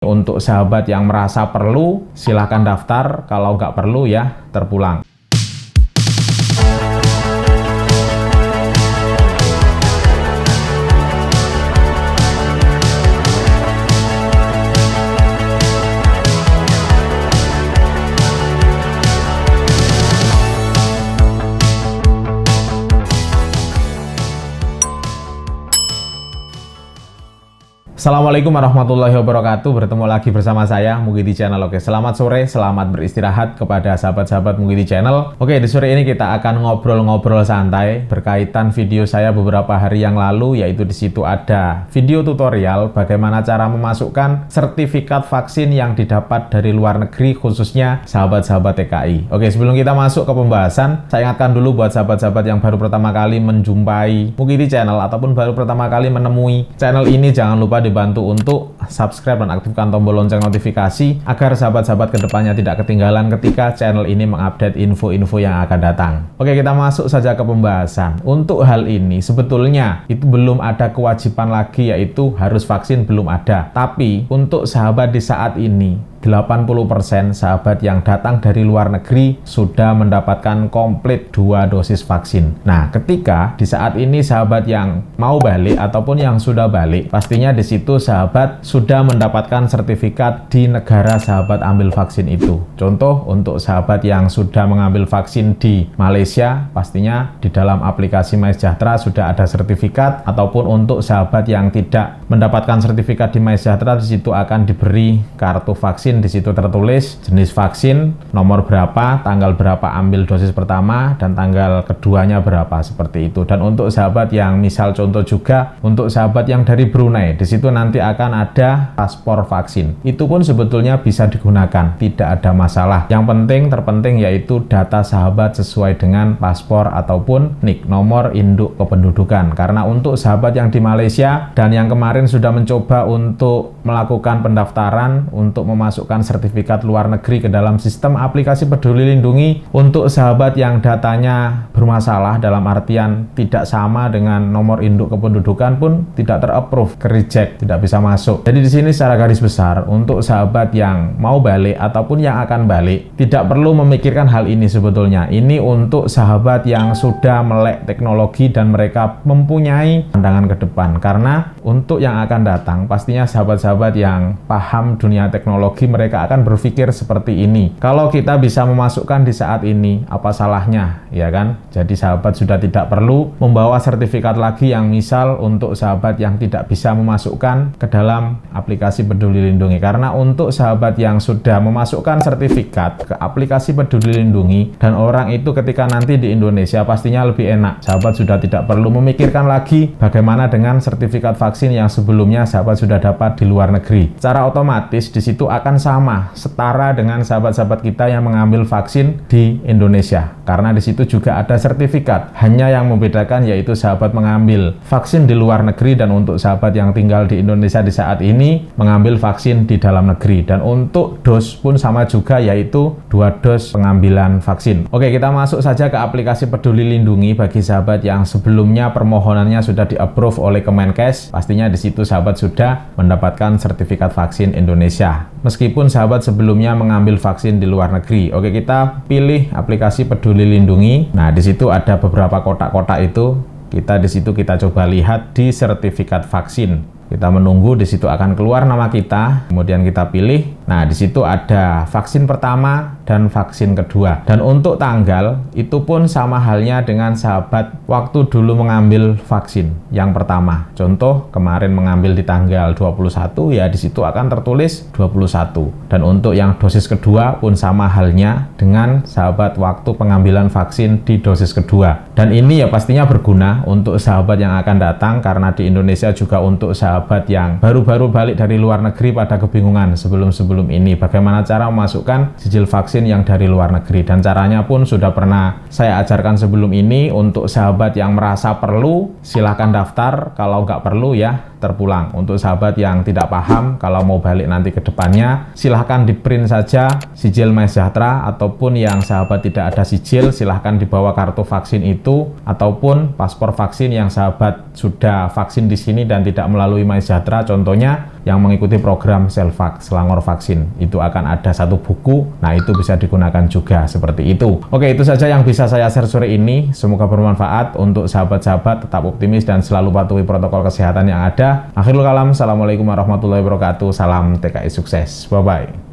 Untuk sahabat yang merasa perlu, silahkan daftar. Kalau nggak perlu ya terpulang. Assalamualaikum warahmatullahi wabarakatuh. Bertemu lagi bersama saya Mugi di channel. Oke, selamat sore, selamat beristirahat kepada sahabat-sahabat Mugi di channel. Oke, di sore ini kita akan ngobrol-ngobrol santai berkaitan video saya beberapa hari yang lalu, yaitu di situ ada video tutorial bagaimana cara memasukkan sertifikat vaksin yang didapat dari luar negeri, khususnya sahabat-sahabat TKI. Oke, sebelum kita masuk ke pembahasan, saya ingatkan dulu buat sahabat-sahabat yang baru pertama kali menjumpai Mugi di channel ataupun baru pertama kali menemui channel ini, jangan lupa dibantu untuk subscribe dan aktifkan tombol lonceng notifikasi agar sahabat-sahabat kedepannya tidak ketinggalan ketika channel ini mengupdate info-info yang akan datang. Oke, kita masuk saja ke pembahasan. Untuk hal ini sebetulnya itu belum ada kewajiban lagi, yaitu harus vaksin belum ada. Tapi untuk sahabat di saat ini 80% sahabat yang datang dari luar negeri sudah mendapatkan komplit 2 dosis vaksin. Nah, ketika di saat ini sahabat yang mau balik ataupun yang sudah balik, pastinya di situ sahabat sudah mendapatkan sertifikat di negara sahabat ambil vaksin itu. Contoh, untuk sahabat yang sudah mengambil vaksin di Malaysia, pastinya di dalam aplikasi MySejahtera sudah ada sertifikat, ataupun untuk sahabat yang tidak mendapatkan sertifikat di MySejahtera, di situ akan diberi kartu vaksin. Di situ tertulis jenis vaksin, nomor berapa, tanggal berapa ambil dosis pertama, dan tanggal keduanya berapa, seperti itu. Dan untuk sahabat yang misal contoh juga untuk sahabat yang dari Brunei, di situ nanti akan ada paspor vaksin. Itu pun sebetulnya bisa digunakan, tidak ada masalah. Yang terpenting yaitu data sahabat sesuai dengan paspor ataupun NIK, nomor induk kependudukan. Karena untuk sahabat yang di Malaysia dan yang kemarin sudah mencoba untuk melakukan pendaftaran untuk memasukkan sertifikat luar negeri ke dalam sistem aplikasi Peduli Lindungi, untuk sahabat yang datanya bermasalah dalam artian tidak sama dengan nomor induk kependudukan pun tidak terapprove, reject, tidak bisa masuk. Jadi di sini secara garis besar untuk sahabat yang mau balik ataupun yang akan balik tidak perlu memikirkan hal ini sebetulnya. Ini untuk sahabat yang sudah melek teknologi dan mereka mempunyai pandangan ke depan. Karena untuk yang akan datang pastinya sahabat-sahabat yang paham dunia teknologi, mereka akan berpikir seperti ini. Kalau kita bisa memasukkan di saat ini, apa salahnya, ya kan? Jadi sahabat sudah tidak perlu membawa sertifikat lagi yang misal untuk sahabat yang tidak bisa memasukkan ke dalam aplikasi Peduli Lindungi. Karena untuk sahabat yang sudah memasukkan sertifikat ke aplikasi Peduli Lindungi dan orang itu ketika nanti di Indonesia pastinya lebih enak. Sahabat sudah tidak perlu memikirkan lagi bagaimana dengan sertifikat vaksin yang sebelumnya sahabat sudah dapat di luar negeri. Secara otomatis di situ akan sama, setara dengan sahabat-sahabat kita yang mengambil vaksin di Indonesia. Karena di situ juga ada sertifikat. Hanya yang membedakan yaitu sahabat mengambil vaksin di luar negeri dan untuk sahabat yang tinggal di Indonesia di saat ini mengambil vaksin di dalam negeri. Dan untuk dos pun sama juga, yaitu 2 dos pengambilan vaksin. Oke, kita masuk saja ke aplikasi Peduli Lindungi. Bagi sahabat yang sebelumnya permohonannya sudah di-approve oleh Kemenkes, pastinya di situ sahabat sudah mendapatkan sertifikat vaksin Indonesia. Meskipun sahabat sebelumnya mengambil vaksin di luar negeri. Oke, kita pilih aplikasi Peduli Lindungi. Nah, di situ ada beberapa kotak-kotak itu. Di situ kita coba lihat di sertifikat vaksin. Kita menunggu, di situ akan keluar nama kita, kemudian kita pilih. Nah, di situ ada vaksin pertama dan vaksin kedua. Dan untuk tanggal itu pun sama halnya dengan sahabat waktu dulu mengambil vaksin yang pertama. Contoh kemarin mengambil di tanggal 21, ya di situ akan tertulis 21. Dan untuk yang dosis kedua pun sama halnya dengan sahabat waktu pengambilan vaksin di dosis kedua. Dan ini ya pastinya berguna untuk sahabat yang akan datang, karena di Indonesia juga untuk sahabat yang baru-baru balik dari luar negeri pada kebingungan sebelum ini bagaimana cara memasukkan sijil vaksin yang dari luar negeri. Dan caranya pun sudah pernah saya ajarkan sebelum ini. Untuk sahabat yang merasa perlu, silahkan daftar. Kalau nggak perlu ya terpulang. Untuk sahabat yang tidak paham, kalau mau balik nanti ke depannya, silahkan di print saja sijil MySejahtera, ataupun yang sahabat tidak ada sijil, silahkan dibawa kartu vaksin itu, ataupun paspor vaksin yang sahabat sudah vaksin di sini dan tidak melalui MySejahtera, contohnya yang mengikuti program Selvax, Selangor Vaksin, itu akan ada satu buku. Nah, itu bisa digunakan juga seperti itu. Oke, itu saja yang bisa saya share sore ini. Semoga bermanfaat untuk sahabat-sahabat. Tetap optimis dan selalu patuhi protokol kesehatan yang ada. Akhirul kalam, assalamualaikum warahmatullahi wabarakatuh. Salam TKI sukses. Bye-bye.